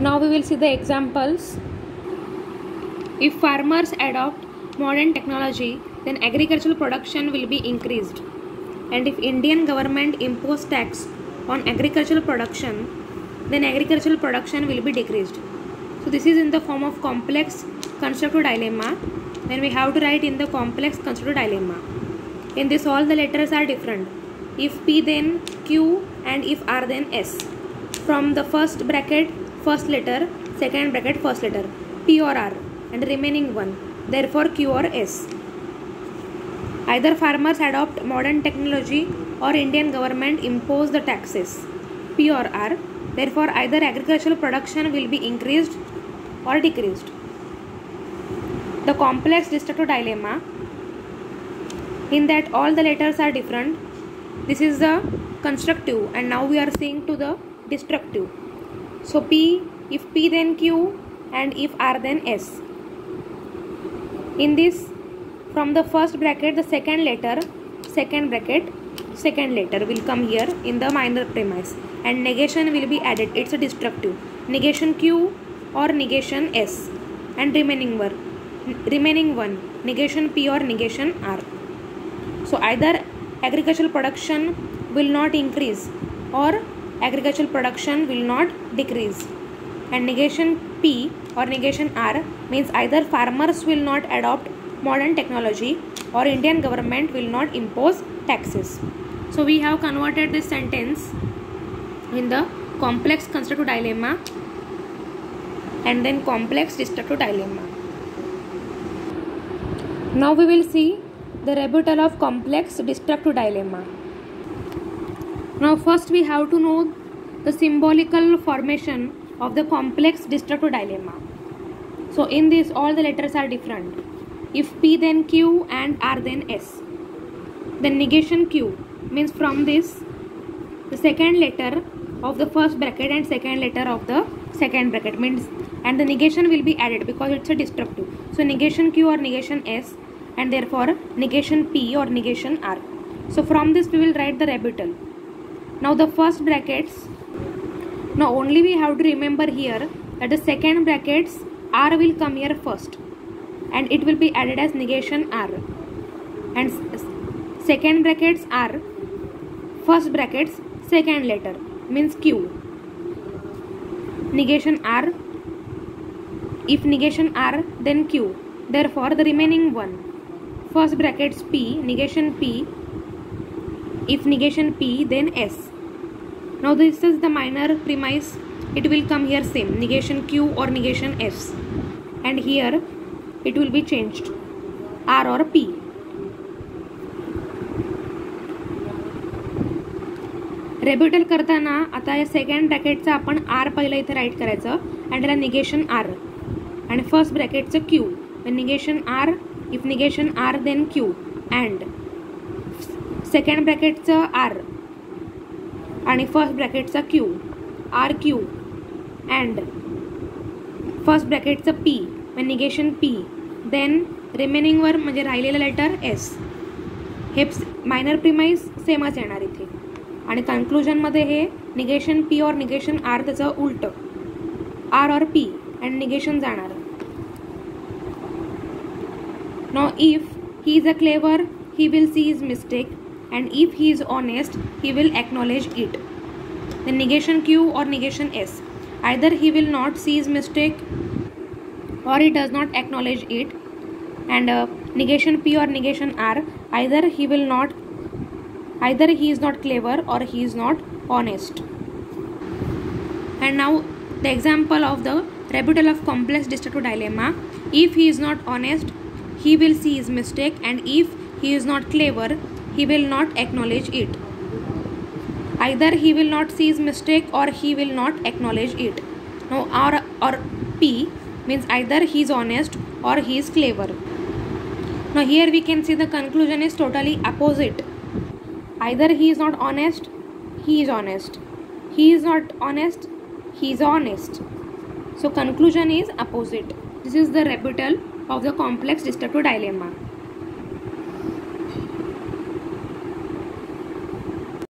Now we will see the examples. If farmers adopt modern technology, then agricultural production will be increased. And if Indian government impose tax on agricultural production, then agricultural production will be decreased. So this is in the form of complex constructive dilemma. Then we have to write in the complex constructive dilemma. In this all the letters are different. If P then Q and if R then S. From the first bracket first letter, second bracket first letter, P or R, and remaining one, therefore Q or S. Either farmers adopt modern technology or Indian government impose the taxes, P or R, therefore either agricultural production will be increased or decreased. The complex destructive dilemma, in that all the letters are different. This is the constructive and now we are seeing to the destructive. So P, if P then Q and if R then S. In this, from the first bracket the second letter, second bracket, second letter will come here in the minor premise and negation will be added. It's a destructive. Negation Q or negation S and remaining one, negation P or negation R. So either agricultural production will not increase or agricultural production will not decrease. And negation P or negation R means either farmers will not adopt modern technology or Indian government will not impose taxes. So we have converted this sentence in the complex constructive dilemma and then complex destructive dilemma. Now we will see the rebuttal of complex destructive dilemma. Now first we have to know the symbolical formation of the complex destructive dilemma. So in this all the letters are different. If P then Q and R then S. Then negation Q means from this the second letter of the first bracket and second letter of the second bracket means, and the negation will be added because it's a destructive. So negation Q or negation S and therefore negation P or negation R. So from this we will write the rebuttal. Now the first brackets, now only we have to remember here that the second brackets R will come here first and it will be added as negation R, and second brackets R, first brackets second letter means Q, negation R, if negation R then Q, therefore the remaining one, first brackets P, negation P, if negation P then S. Now this is the minor premise, it will come here same, negation Q or negation S, and here it will be changed R or P. रेब्युटल करताना आता या second ब्रॅकेटचा आपण R पहिला इथे right करायचं आणि त्याला negation R आणि फर्स्ट ब्रॅकेटचं Q, negation R, if negation R then Q, and second ब्रॅकेटचं R आणि फर्स्ट ब्रॅकेटचा Q, R Q, and first ब्रॅकेटचं P, negation P, then remaining वर म्हणजे राहिलेलं लेटर S. हे मायनर प्रिमाइस सेमच येणार इथे आणि कन्क्लुजनमध्ये हे निगेशन P और निगेशन R त्याचं उलट R और P अँड निगेशन जाणार. Now if he is a clever, he will see his mistake, and if he is honest, he will acknowledge it. Then negation Q or negation S. Either he will not see his mistake or he does not acknowledge it, and negation P or negation R, either he is not clever or he is not honest. And now the example of the rebuttal of complex destructive dilemma. If he is not honest, he will see his mistake, and if he is not clever, he will not acknowledge it. Either he will not see his mistake or he will not acknowledge it. Now R or P means either he is honest or he is clever. Now here we can see the conclusion is totally opposite. Either he is not honest, he is honest. He is not honest, he is honest. So conclusion is opposite. This is the rebuttal of the complex destructive dilemma.